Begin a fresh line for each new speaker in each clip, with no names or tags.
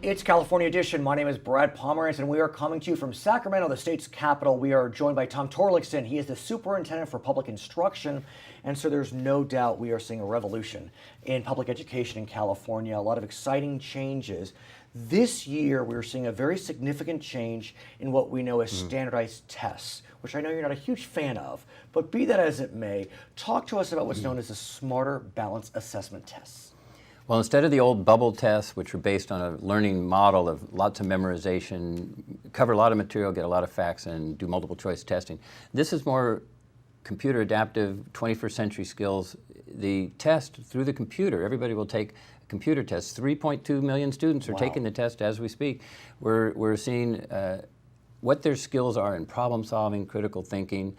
It's California Edition. My name is Brad Pomerance, and we are coming to you from Sacramento, the state's capital. We are joined by Tom Torlakson. He is the Superintendent for Public Instruction, and so there's no doubt we are seeing a revolution in public education in California, a lot of exciting changes. This year, we're seeing a very significant change in what we know as standardized tests, which I know you're not a huge fan of, but be that as it may, talk to us about what's known as the Smarter Balanced Assessment Tests.
Well, instead of the old bubble tests, which were based on a learning model of lots of memorization, cover a lot of material, get a lot of facts, and do multiple choice testing, this is more computer adaptive, 21st century skills. The test through the computer, everybody will take a computer test. 3.2 million students are taking the test as we speak. We're seeing what their skills are in problem solving, critical thinking,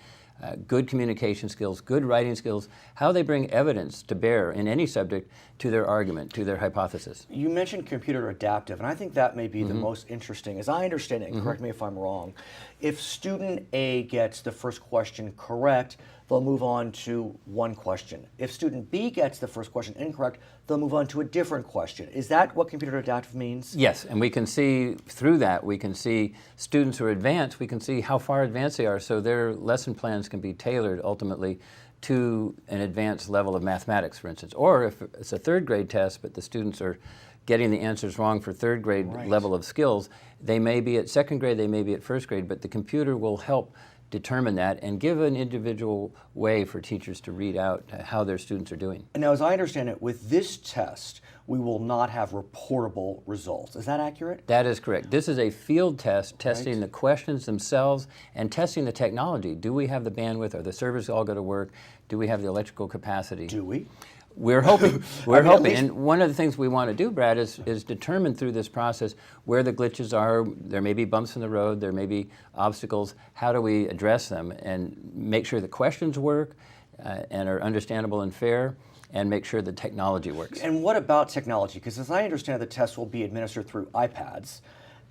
good communication skills, good writing skills, how they bring evidence to bear in any subject to their argument, to their hypothesis.
You mentioned computer adaptive, and I think that may be the most interesting. As I understand it, and correct me if I'm wrong, if student A gets the first question correct, they'll move on to one question. If student B gets the first question incorrect, they'll move on to a different question. Is that what computer adaptive means?
Yes, and we can see through that, we can see students who are advanced, we can see how far advanced they are, so their lesson plans can be tailored ultimately to an advanced level of mathematics, for instance. Or if it's a third grade test, but the students are getting the answers wrong for third grade level of skills, they may be at second grade, they may be at first grade, but the computer will help determine that and give an individual way for teachers to read out how their students are doing.
And now, as I understand it, with this test, we will not have reportable results. Is that accurate?
That is correct. This is a field test, testing the questions themselves and testing the technology. Do we have the bandwidth? Are the servers all going to work? Do we have the electrical capacity?
Do we?
We're hoping. We're hoping. And one of the things we want to do, Brad, is determine through this process where the glitches are. There may be bumps in the road. There may be obstacles. How do we address them and make sure the questions work and are understandable and fair, and make sure the technology works?
And what about technology? Because as I understand, the test will be administered through iPads.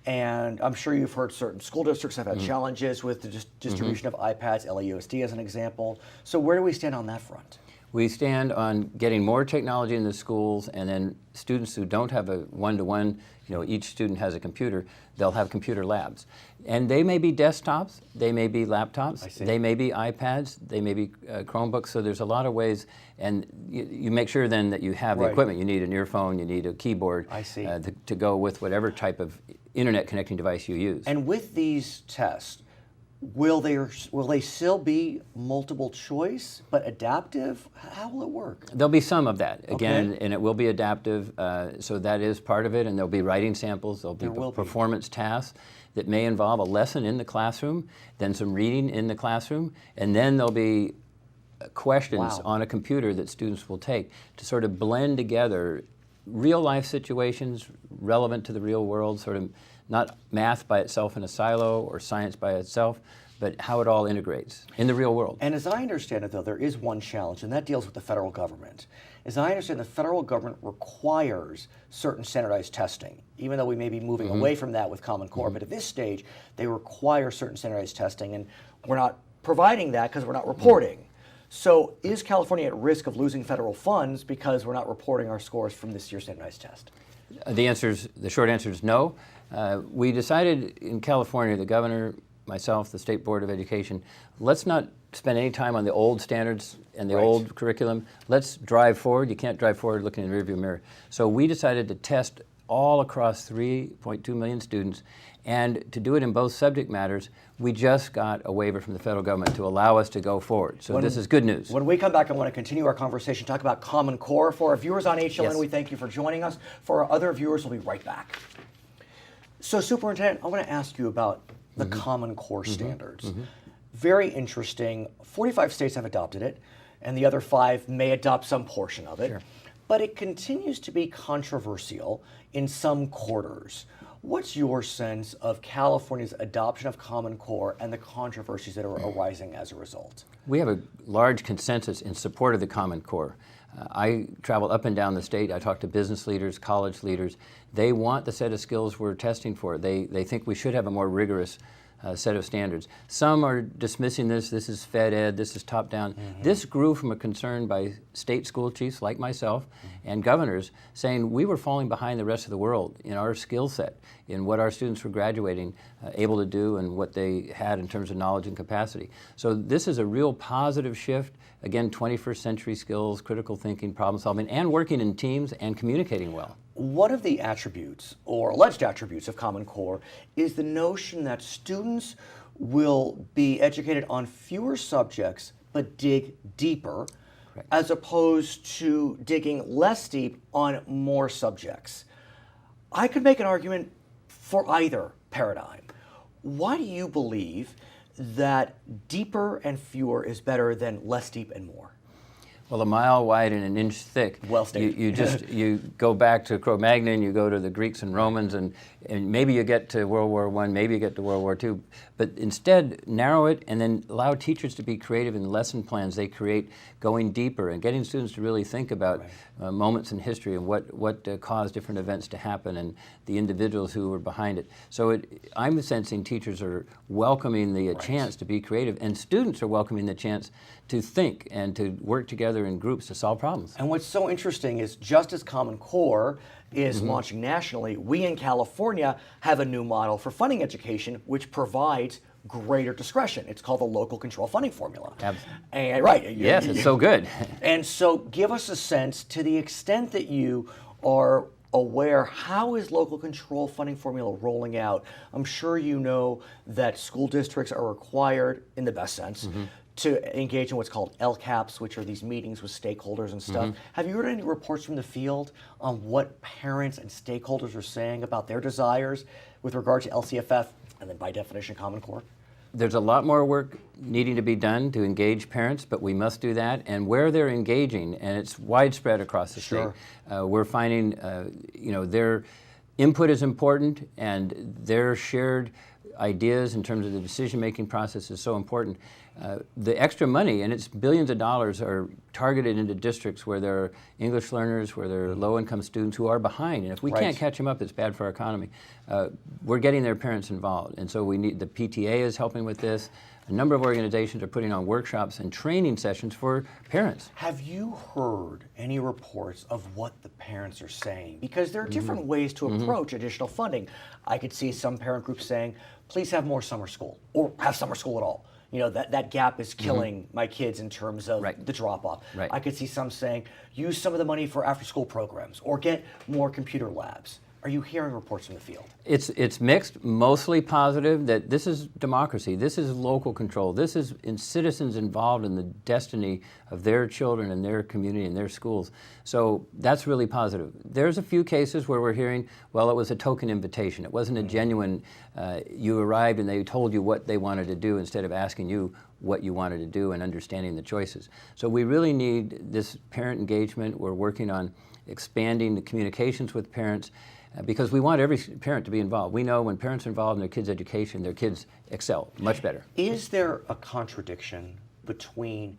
And I'm sure you've heard certain school districts have had challenges with the distribution of iPads, LAUSD as an example. So where do we stand on that front?
We stand on getting more technology in the schools, and then students who don't have a one-to-one, each student has a computer, they'll have computer labs. And they may be desktops, they may be laptops, they may be iPads, they may be Chromebooks, so there's a lot of ways, and you make sure then that you have the equipment. You need an earphone, you need a keyboard to go with whatever type of internet connecting device you use.
And with these tests, will they still be multiple choice but adaptive? How will it work?
There'll be some of that again, and it will be adaptive. So that is part of it. And there'll be writing samples. There'll be performance tasks that may involve a lesson in the classroom, then some reading in the classroom, and then there'll be questions on a computer that students will take to sort of blend together real life situations relevant to the real world, sort of not math by itself in a silo or science by itself, but how it all integrates in the real world.
And as I understand it, though, there is one challenge, and that deals with the federal government. As I understand, the federal government requires certain standardized testing, even though we may be moving away from that with Common Core. But at this stage, they require certain standardized testing, and we're not providing that because we're not reporting. So is California at risk of losing federal funds because we're not reporting our scores from this year's standardized test?
The short answer is no. We decided in California, the governor, myself, the State Board of Education, let's not spend any time on the old standards and the old curriculum. Let's drive forward. You can't drive forward looking in the rearview mirror. So we decided to test all across 3.2 million students, and to do it in both subject matters, we just got a waiver from the federal government to allow us to go forward. So this is good news.
When we come back, I want to continue our conversation, talk about Common Core. For our viewers on HLN, we thank you for joining us. For our other viewers, we'll be right back. So, Superintendent, I want to ask you about the Common Core standards. Very interesting. 45 states have adopted it, and the other 5 may adopt some portion of it. But it continues to be controversial in some quarters. What's your sense of California's adoption of Common Core and the controversies that are arising as a result?
We have a large consensus in support of the Common Core. I travel up and down the state. I talk to business leaders, college leaders. They want the set of skills we're testing for. They think we should have a more rigorous set of standards. Some are dismissing this is Fed Ed, this is top down. This grew from a concern by state school chiefs like myself and governors saying we were falling behind the rest of the world in our skill set, in what our students were graduating able to do and what they had in terms of knowledge and capacity. So this is a real positive shift. Again, 21st century skills, critical thinking, problem solving, and working in teams and communicating well.
One of the attributes, or alleged attributes, of Common Core is the notion that students will be educated on fewer subjects but dig deeper,
Correct.
as opposed to digging less deep on more subjects. I could make an argument for either paradigm. Why do you believe that deeper and fewer is better than less deep and more?
Well, a mile wide and an inch thick.
Well stated.
You go back to Cro-Magnon, you go to the Greeks and Romans, and maybe you get to World War I, maybe you get to World War II, but instead narrow it and then allow teachers to be creative in lesson plans they create, going deeper and getting students to really think about moments in history and what caused different events to happen and the individuals who were behind it. So I'm sensing teachers are welcoming the chance to be creative, and students are welcoming the chance to think and to work together in groups to solve problems.
And what's so interesting is just as Common Core is launching nationally, we in California have a new model for funding education which provides greater discretion. It's called the local control funding formula. And
Yes, it's so good.
And so give us a sense, to the extent that you are aware, how is local control funding formula rolling out? I'm sure you know that school districts are required, in the best sense, to engage in what's called LCAPs, which are these meetings with stakeholders and stuff. Have you heard any reports from the field on what parents and stakeholders are saying about their desires with regard to LCFF and then by definition Common Core?
There's a lot more work needing to be done to engage parents, but we must do that. And where they're engaging, and it's widespread across the state, we're finding their input is important, and their shared ideas in terms of the decision-making process is so important. The extra money, and it's billions of dollars, are targeted into districts where there are English learners, where there are low-income students who are behind. And if we can't catch them up, it's bad for our economy. We're getting their parents involved. And so we need, the PTA is helping with this. A number of organizations are putting on workshops and training sessions for parents.
Have you heard any reports of what the parents are saying? Because there are different ways to approach additional funding. I could see some parent groups saying, please have more summer school, or have summer school at all. You know, that gap is killing my kids in terms of the drop-off. I could see some saying, use some of the money for after-school programs, or get more computer labs. Are you hearing reports from the field?
It's mixed, mostly positive, that this is democracy, this is local control, this is citizens involved in the destiny of their children and their community and their schools. So that's really positive. There's a few cases where we're hearing, well, it was a token invitation. It wasn't a genuine, you arrived and they told you what they wanted to do instead of asking you what you wanted to do and understanding the choices. So we really need this parent engagement. We're working on expanding the communications with parents, because we want every parent to be involved. We know when parents are involved in their kids' education, their kids excel much better.
Is there a contradiction between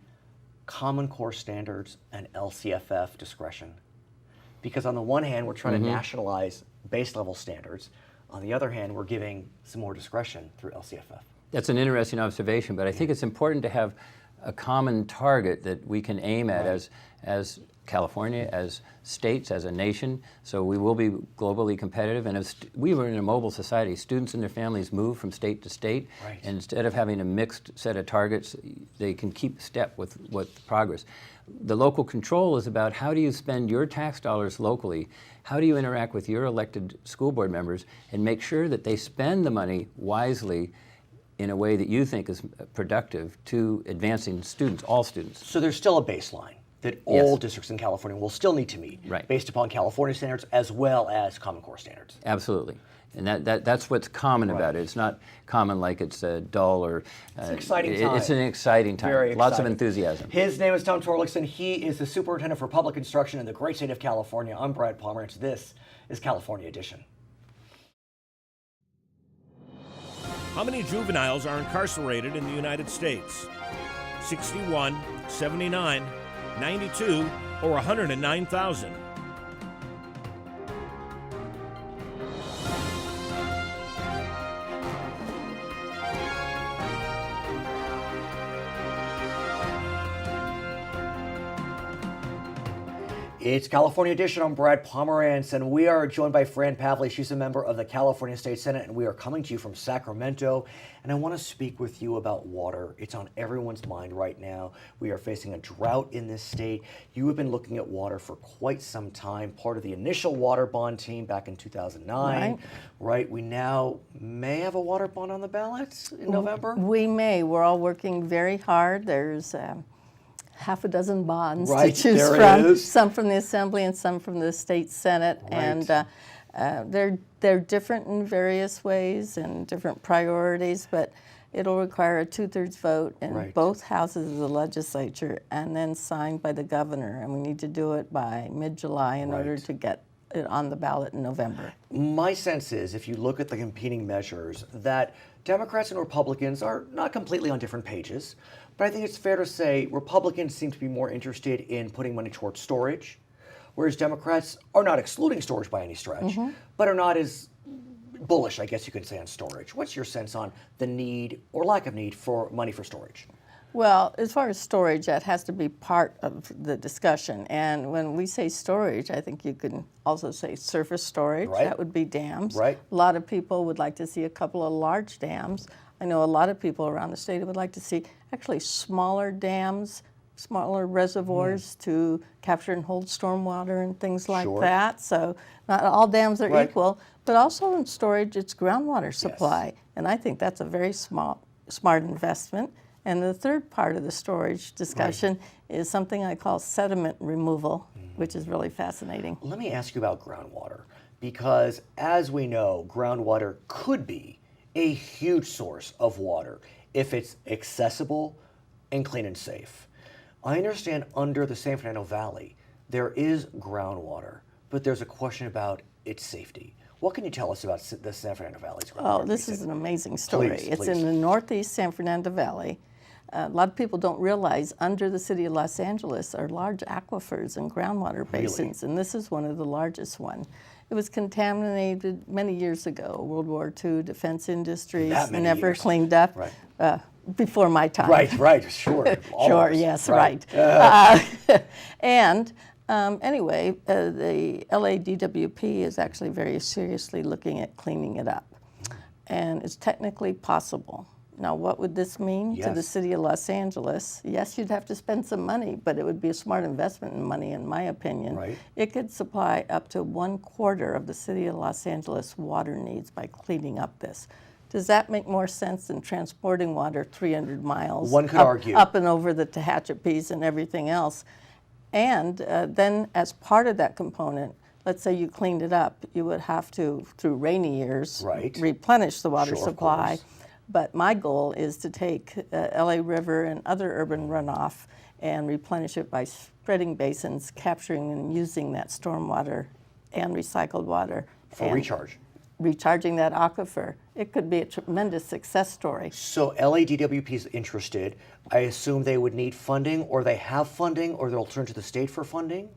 Common Core standards and LCFF discretion? Because on the one hand, we're trying to nationalize base level standards. On the other hand, we're giving some more discretion through LCFF.
That's an interesting observation, but I think it's important to have a common target that we can aim at as California, as states, as a nation, so we will be globally competitive. And if we were in a mobile society, students and their families move from state to state, and instead of having a mixed set of targets, they can keep step with progress. The local control is about how do you spend your tax dollars locally, how do you interact with your elected school board members, and make sure that they spend the money wisely in a way that you think is productive to advancing students, all students.
So there's still a baseline that all districts in California will still need to meet, based upon California standards as well as Common Core standards.
Absolutely. And that's what's common about it. It's not common like it's dull or...
it's an exciting time.
It's an exciting time.
Very
Lots
exciting.
of enthusiasm.
His name is Tom Torlakson. He is the Superintendent for Public Instruction in the great state of California. I'm Brad Pomerance. This is California Edition.
How many juveniles are incarcerated in the United States? 61, 79, 92, or 109,000?
It's California Edition. I'm Brad Pomerance, and we are joined by Fran Pavley. She's a member of the California State Senate, and we are coming to you from Sacramento. And I want to speak with you about water. It's on everyone's mind right now. We are facing a drought in this state. You have been looking at water for quite some time, part of the initial water bond team back in 2009. Right? We now may have a water bond on the ballot in November?
We may. We're all working very hard. There's half a dozen bonds
Right,
to choose
there
from,
is.
some from the Assembly and some from the State Senate.
Right.
And they're different in various ways and different priorities, but it'll require a 2/3 vote in
Right.
both houses of the legislature and then signed by the governor. And we need to do it by mid-July in order
Right.
to get it on the ballot in November.
My sense is, if you look at the competing measures, that Democrats and Republicans are not completely on different pages, but I think it's fair to say Republicans seem to be more interested in putting money towards storage, whereas Democrats are not excluding storage by any stretch, but are not as bullish, I guess you could say, on storage. What's your sense on the need or lack of need for money for storage?
Well, as far as storage, that has to be part of the discussion. And when we say storage, I think you can also say surface storage.
Right.
That would be dams.
Right.
A lot of people would like to see a couple of large dams. I know a lot of people around the state would like to see actually smaller dams, smaller reservoirs to capture and hold stormwater and things like
Sure.
that. So not all dams are
Right.
equal, but also in storage, it's groundwater supply. And I think that's a very smart investment. And the third part of the storage discussion is something I call sediment removal, which is really fascinating.
Let me ask you about groundwater, because as we know, groundwater could be a huge source of water if it's accessible and clean and safe. I understand under the San Fernando Valley, there is groundwater, but there's a question about its safety. What can you tell us about the San Fernando Valley's groundwater?
Oh, this is an amazing story.
Please,
It's
please.
in the northeast San Fernando Valley. A lot of people don't realize under the city of Los Angeles are large aquifers and groundwater basins, and this is one of the largest ones. It was contaminated many years ago, World War II, defense industries,
That many
never
years.
cleaned up.
Right.
Before my time.
Right, sure. All
Sure,
of us.
yes,
Right.
right. And anyway, the LADWP is actually very seriously looking at cleaning it up. And it's technically possible. Now, what would this mean to the
Yes.
city of Los Angeles? Yes, you'd have to spend some money, but it would be a smart investment in money, in my opinion.
Right.
It could supply up to 1/4 of the city of Los Angeles water needs by cleaning up this. Does that make more sense than transporting water 300 miles
One could
up,
argue.
up and over the Tehachapi's and everything else? And then as part of that component, let's say you cleaned it up, you would have to, through rainy years,
Right.
replenish the water
Sure, of
supply.
course.
But my goal is to take LA River and other urban runoff and replenish it by spreading basins, capturing and using that stormwater and recycled water.
For
and
recharge.
recharging that aquifer. It could be a tremendous success story.
So LADWP is interested. I assume they would need funding, or they have funding, or they'll turn to the state for funding?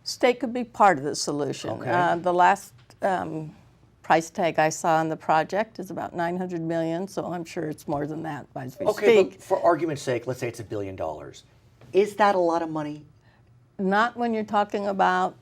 State could be part of the solution.
Okay.
The last price tag I saw on the project is about $900 million, so I'm sure it's more than that as we
Okay,
speak.
but for argument's sake, let's say it's $1 billion. Is that a lot of money?
Not when you're talking about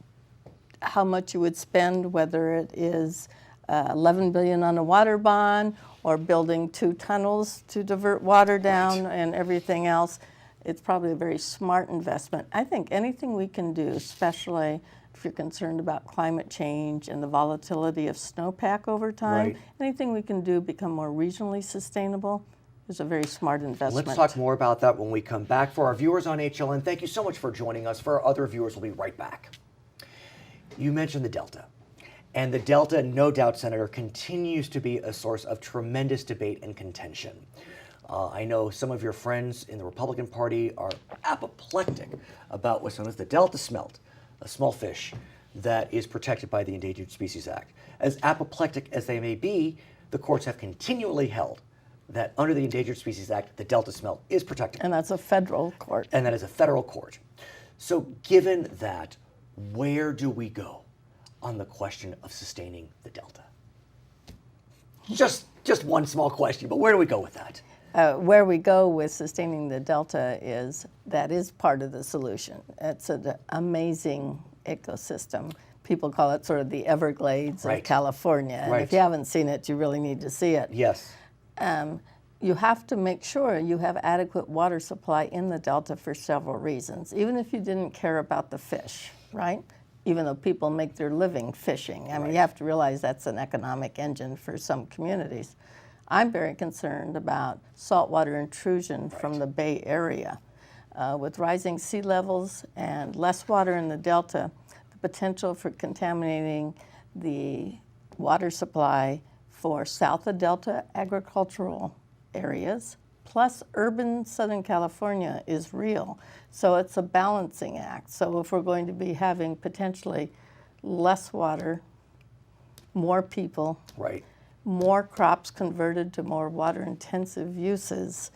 how much you would spend, whether it is $11 billion on a water bond or building 2 tunnels to divert water down and everything else. It's probably a very smart investment. I think anything we can do, especially if you're concerned about climate change and the volatility of snowpack over time,
Right.
anything we can do become more regionally sustainable is a very smart investment.
Let's talk more about that when we come back. For our viewers on HLN, thank you so much for joining us. For our other viewers, we'll be right back. You mentioned the Delta. And the Delta, no doubt, Senator, continues to be a source of tremendous debate and contention. I know some of your friends in the Republican Party are apoplectic about what's known as the Delta smelt, a small fish that is protected by the Endangered Species Act. As apoplectic as they may be, the courts have continually held that under the Endangered Species Act, the Delta smelt is protected.
And that's a federal court.
And that is a federal court. So given that, where do we go on the question of sustaining the Delta? Just one small question, but where do we go with that?
Where we go with sustaining the Delta is that is part of the solution. It's an amazing ecosystem. People call it sort of the Everglades
Right.
of California. And
Right.
if you haven't seen it, you really need to see it.
Yes.
You have to make sure you have adequate water supply in the Delta for several reasons, even if you didn't care about the fish, right? Even though people make their living fishing. I mean, you have to realize that's an economic engine for some communities. I'm very concerned about saltwater intrusion from the Bay Area. With rising sea levels and less water in the Delta, the potential for contaminating the water supply for south of Delta agricultural areas, plus urban Southern California is real. So it's a balancing act. So if we're going to be having potentially less water, more people,
Right.
more crops converted to more water-intensive uses,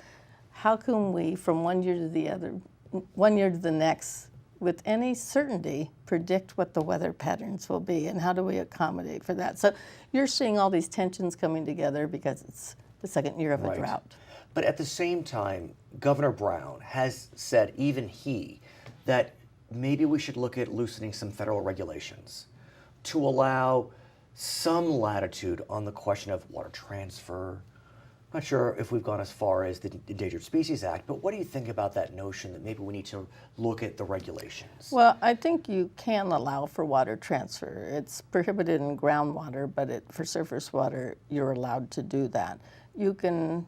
how can we, from one year to the next, with any certainty, predict what the weather patterns will be, and how do we accommodate for that? So you're seeing all these tensions coming together because it's the second year of a
Right.
drought.
But at the same time, Governor Brown has said, even he, that maybe we should look at loosening some federal regulations to allow some latitude on the question of water transfer. I'm not sure if we've gone as far as the Endangered Species Act, but what do you think about that notion that maybe we need to look at the regulations?
Well, I think you can allow for water transfer. It's prohibited in groundwater, but for surface water, you're allowed to do that. You can,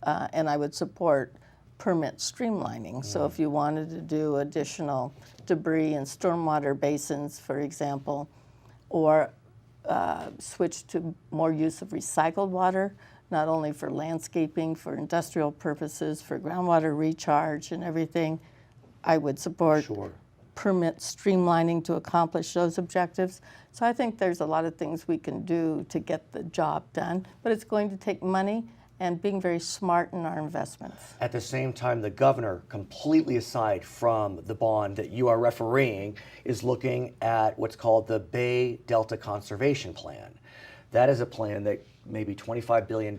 and I would support permit streamlining. So if you wanted to do additional debris in stormwater basins, for example, or switch to more use of recycled water, not only for landscaping, for industrial purposes, for groundwater recharge and everything, I would support permit streamlining to accomplish those objectives. So I think there's a lot of things we can do to get the job done, but it's going to take money and being very smart in our investments.
At the same time, the governor, completely aside from the bond that you are refereeing, is looking at what's called the Bay Delta Conservation Plan. That is a plan that maybe $25 billion,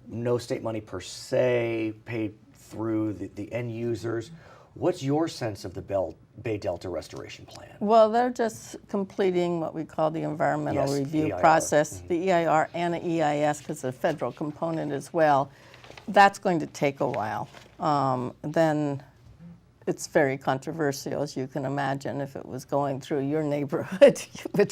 no state money per se, paid through the end users. What's your sense of the Bay Delta Restoration Plan?
Well, they're just completing what we call the environmental review
EIR.
process, the EIR and the EIS, because the federal component as well. That's going to take a while. Then it's very controversial, as you can imagine. If it was going through your neighborhood,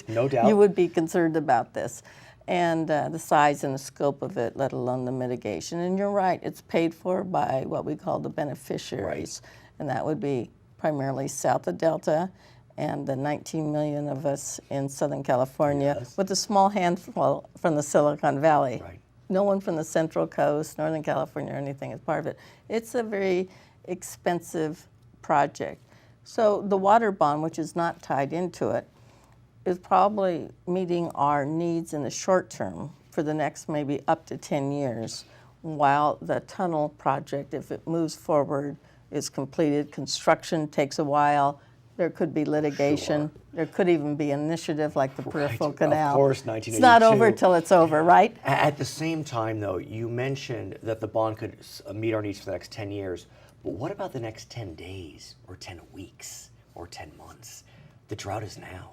No doubt.
you would be concerned about this. And the size and the scope of it, let alone the mitigation. And you're right, it's paid for by what we call the beneficiaries. And that would be primarily south of Delta and the 19 million of us in Southern California, with a small handful from the Silicon Valley.
Right.
No one from the Central Coast, Northern California, or anything is part of it. It's a very expensive project. So the water bond, which is not tied into it, is probably meeting our needs in the short term for the next maybe up to 10 years, while the tunnel project, if it moves forward, is completed. Construction takes a while. There could be litigation. There could even be an initiative like the Peripheral Canal.
Of course, 1982.
It's not over till it's over, right?
At the same time, though, you mentioned that the bond could meet our needs for the next 10 years. But what about the next 10 days or 10 weeks or 10 months? The drought is now.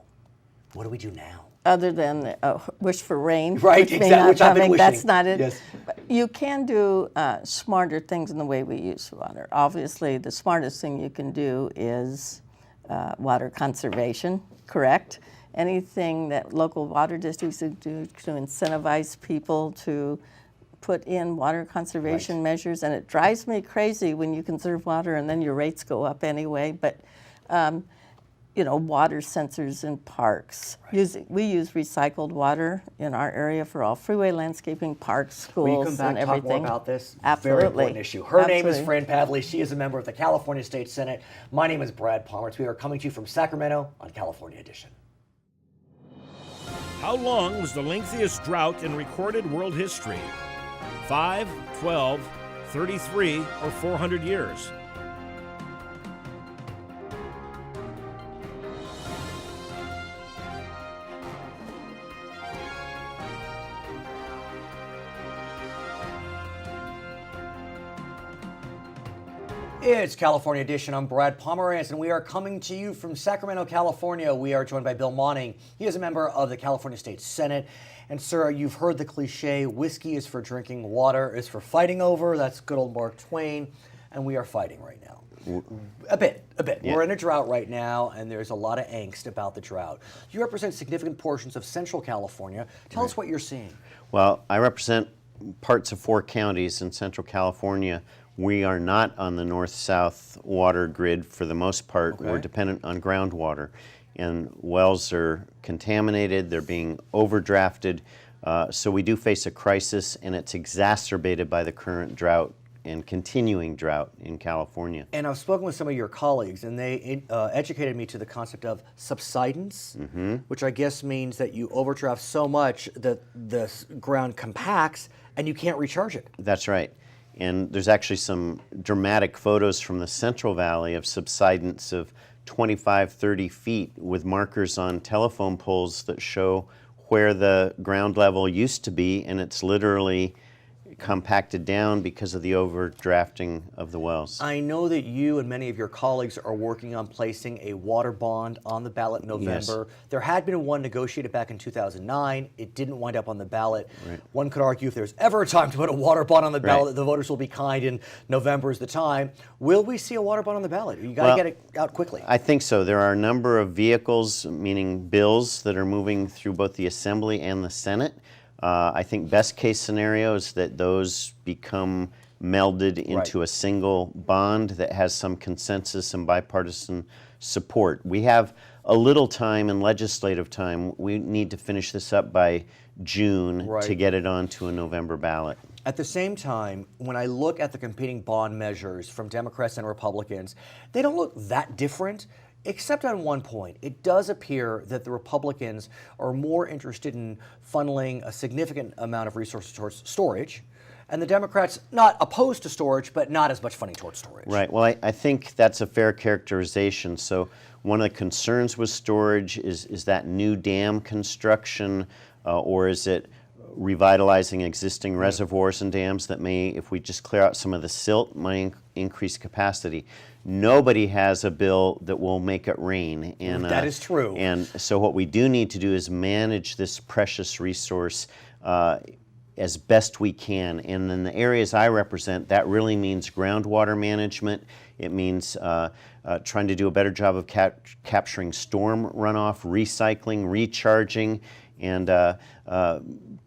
What do we do now?
Other than wish for rain,
Right,
which may
exactly,
not
which I've been
coming.
wishing.
That's not it.
Yes.
But you can do smarter things in the way we use water. Obviously, the smartest thing you can do is water conservation, correct? Anything that local water districts do to incentivize people to put in water conservation measures. And it drives me crazy when you conserve water and then your rates go up anyway. But you know, water sensors in parks. We use recycled water in our area for all freeway landscaping, parks, schools,
Will you come back
and
and talk
everything.
more about this
Absolutely.
very important issue? Her name is
Absolutely.
Fran Pavley. She is a member of the California State Senate. My name is Brad Pomerance. We are coming to you from Sacramento on California Edition.
How long was the lengthiest drought in recorded world history? 5, 12, 33, or 400 years?
It's California Edition. I'm Brad Pomerance, and we are coming to you from Sacramento, California. We are joined by Bill Monning. He is a member of the California State Senate. And, sir, you've heard the cliche, whiskey is for drinking, water is for fighting over. That's good old Mark Twain. And we are fighting right now. A bit. Yeah. We're in a drought right now, and there's a lot of angst about the drought. You represent significant portions of Central California. Tell us what you're seeing.
Well, I represent parts of 4 counties in Central California. We are not on the north-south water grid for the most part. Okay. We're dependent on groundwater. And wells are contaminated, they're being overdrafted. So we do face a crisis, and it's exacerbated by the current drought and continuing drought in California.
And I've spoken with some of your colleagues, and they educated me to the concept of subsidence, which I guess means that you overdraft so much that the ground compacts and you can't recharge it.
That's right. And there's actually some dramatic photos from the Central Valley of subsidence of 25, 30 feet with markers on telephone poles that show where the ground level used to be, and it's literally compacted down because of the overdrafting of the wells.
I know that you and many of your colleagues are working on placing a water bond on the ballot in November. Yes. There had been one negotiated back in 2009. It didn't wind up on the ballot. Right. One could argue if there's ever a time to put a water bond on the ballot, right, the voters will be kind, and November is the time. Will we see a water bond on the ballot? You got to get it out quickly.
I think so. There are a number of vehicles, meaning bills, that are moving through both the Assembly and the Senate. I think best case scenario is that those become melded into a single bond that has some consensus and bipartisan support. We have a little time in legislative time. We need to finish this up by June to get it onto a November ballot.
At the same time, when I look at the competing bond measures from Democrats and Republicans, they don't look that different. Except on one point, it does appear that the Republicans are more interested in funneling a significant amount of resources towards storage, and the Democrats not opposed to storage, but not as much funding towards storage.
Right. Well, I think that's a fair characterization. So one of the concerns with storage is that new dam construction, or is it revitalizing existing reservoirs and dams that may, if we just clear out some of the silt, might increase capacity. Nobody has a bill that will make it rain. And,
that is true.
And so what we do need to do is manage this precious resource as best we can. And in the areas I represent, that really means groundwater management. It means trying to do a better job of capturing storm runoff, recycling, recharging, and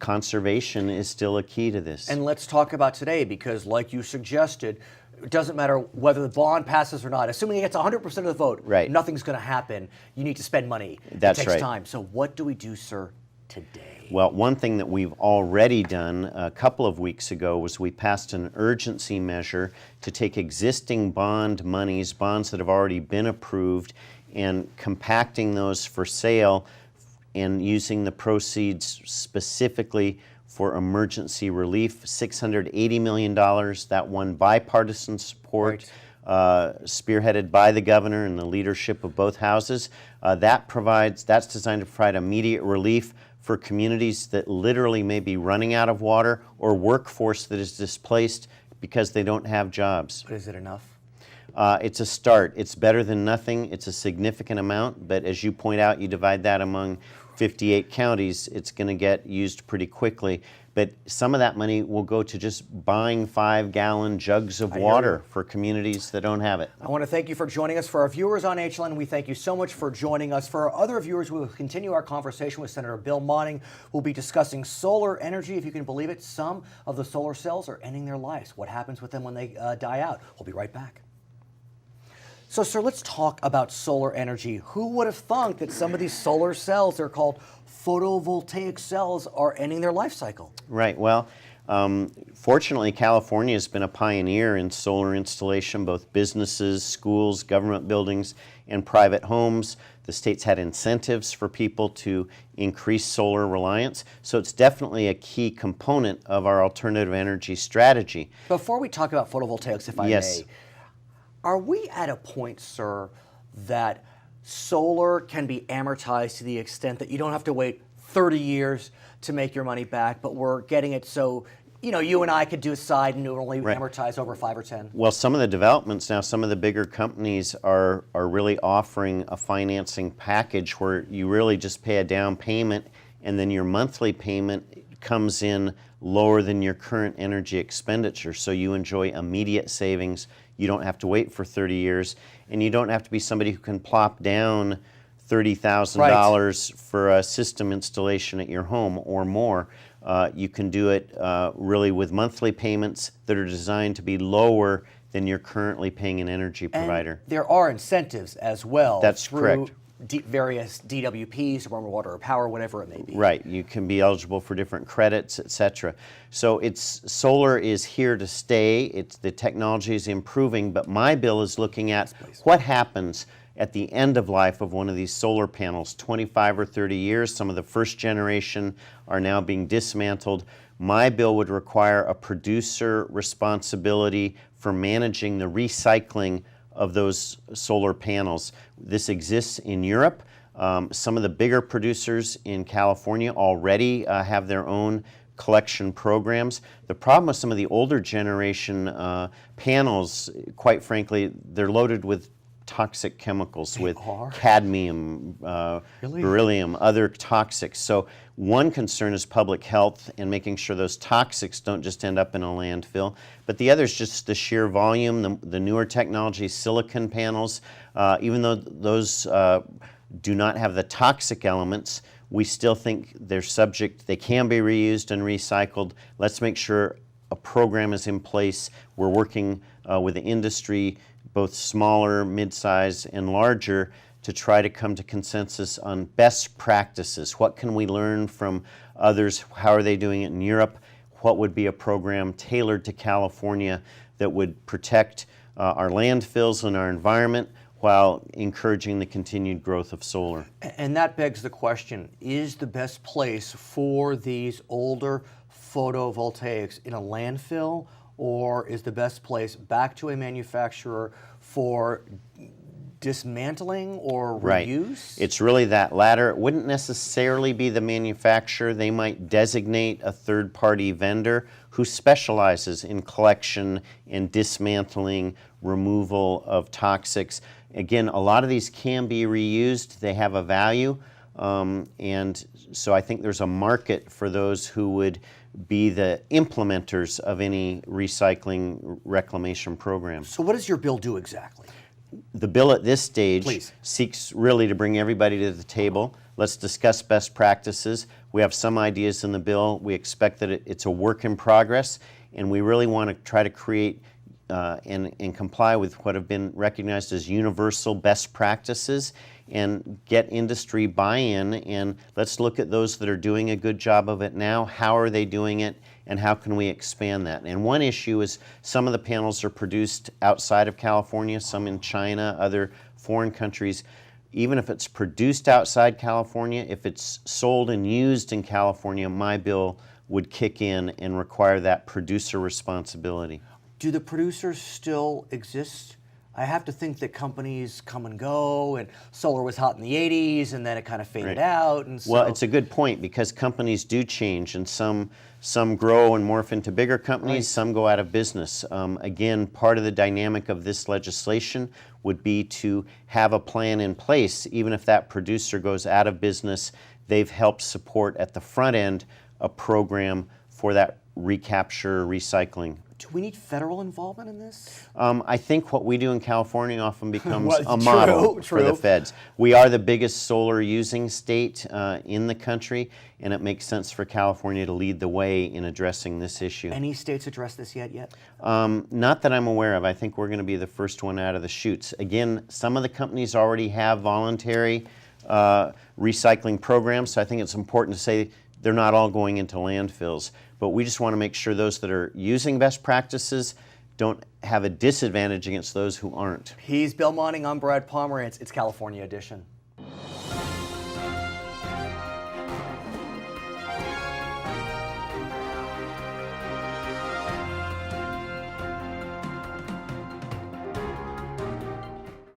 conservation is still a key to this.
And let's talk about today, because like you suggested, it doesn't matter whether the bond passes or not. Assuming it gets 100% of the vote, nothing's going to happen. You need to spend money.
That's
it takes time. So what do we do, sir, today?
Well, one thing that we've already done a couple of weeks ago was we passed an urgency measure to take existing bond monies, bonds that have already been approved, and compacting those for sale and using the proceeds specifically for emergency relief, $680 million. That won bipartisan support, spearheaded by the governor and the leadership of both houses. That's designed to provide immediate relief for communities that literally may be running out of water, or workforce that is displaced because they don't have jobs.
But is it enough?
It's a start. It's better than nothing. It's a significant amount, but as you point out, you divide that among 58 counties, it's going to get used pretty quickly. But some of that money will go to just buying 5-gallon jugs of water for communities that don't have it.
I want to thank you for joining us. For our viewers on HLN, we thank you so much for joining us. For our other viewers, we will continue our conversation with Senator Bill Monning. We'll be discussing solar energy. If you can believe it, some of the solar cells are ending their lives. What happens with them when they die out? We'll be right back. So, sir, let's talk about solar energy. Who would have thunk that some of these solar cells, they're called photovoltaic cells, are ending their life cycle?
Right. Well, fortunately, California has been a pioneer in solar installation, both businesses, schools, government buildings, and private homes. The state's had incentives for people to increase solar reliance. So it's definitely a key component of our alternative energy strategy.
Before we talk about photovoltaics, if I may, are we at a point, sir, that solar can be amortized to the extent that you don't have to wait 30 years to make your money back, but we're getting it so you and I could decide and only
Right.
amortize over 5 or 10.
Well, some of the developments now, some of the bigger companies are really offering a financing package where you really just pay a down payment and then your monthly payment comes in lower than your current energy expenditure. So you enjoy immediate savings. You don't have to wait for 30 years, and you don't have to be somebody who can plop down $30,000 for a system installation at your home or more. You can do it really with monthly payments that are designed to be lower than you're currently paying an energy provider.
And there are incentives as well.
That's
through
correct.
Various DWPs, Department of Water or Power, whatever it may be.
Right, you can be eligible for different credits, etc. So solar is here to stay. The technology is improving, but my bill is looking at what happens at the end of life of one of these solar panels, 25 or 30 years. Some of the first generation are now being dismantled. My bill would require a producer responsibility for managing the recycling of those solar panels. This exists in Europe. Some of the bigger producers in California already have their own collection programs. The problem with some of the older generation panels, quite frankly, they're loaded with toxic chemicals, with cadmium, beryllium, other toxics. So one concern is public health and making sure those toxics don't just end up in a landfill. But the other is just the sheer volume, the newer technology, silicon panels. Even though those do not have the toxic elements, we still think they can be reused and recycled. Let's make sure a program is in place. We're working with the industry, both smaller, mid-size, and larger, to try to come to consensus on best practices. What can we learn from others? How are they doing it in Europe? What would be a program tailored to California that would protect our landfills and our environment while encouraging the continued growth of solar?
And that begs the question, is the best place for these older photovoltaics in a landfill, or is the best place back to a manufacturer for dismantling or reuse?
Right. It's really that latter. It wouldn't necessarily be the manufacturer. They might designate a third-party vendor who specializes in collection and dismantling, removal of toxics. Again, a lot of these can be reused. They have a value. And so I think there's a market for those who would be the implementers of any recycling reclamation program.
So what does your bill do exactly?
The bill at this stage
Please.
seeks really to bring everybody to the table. Let's discuss best practices. We have some ideas in the bill. We expect that it's a work in progress, and we really want to try to create and comply with what have been recognized as universal best practices and get industry buy-in, and let's look at those that are doing a good job of it now. How are they doing it, and how can we expand that? And one issue is some of the panels are produced outside of California, some in China, other foreign countries. Even if it's produced outside California, if it's sold and used in California, my bill would kick in and require that producer responsibility.
Do the producers still exist? I have to think that companies come and go, and solar was hot in the 80s, and then it kind of faded out. And so,
well, it's a good point, because companies do change, and some grow and morph into bigger companies, some go out of business. Again, part of the dynamic of this legislation would be to have a plan in place. Even if that producer goes out of business, they've helped support at the front end a program for that recapture, recycling.
Do we need federal involvement in this?
I think what we do in California often becomes
Well,
a model
true.
for the feds. We are the biggest solar using state in the country, and it makes sense for California to lead the way in addressing this issue.
Any states address this yet?
Not that I'm aware of. I think we're going to be the first one out of the chutes. Again, some of the companies already have voluntary recycling programs, so I think it's important to say they're not all going into landfills. But we just want to make sure those that are using best practices don't have a disadvantage against those who aren't.
He's Bill Monning. I'm Brad Pomerance. It's California Edition.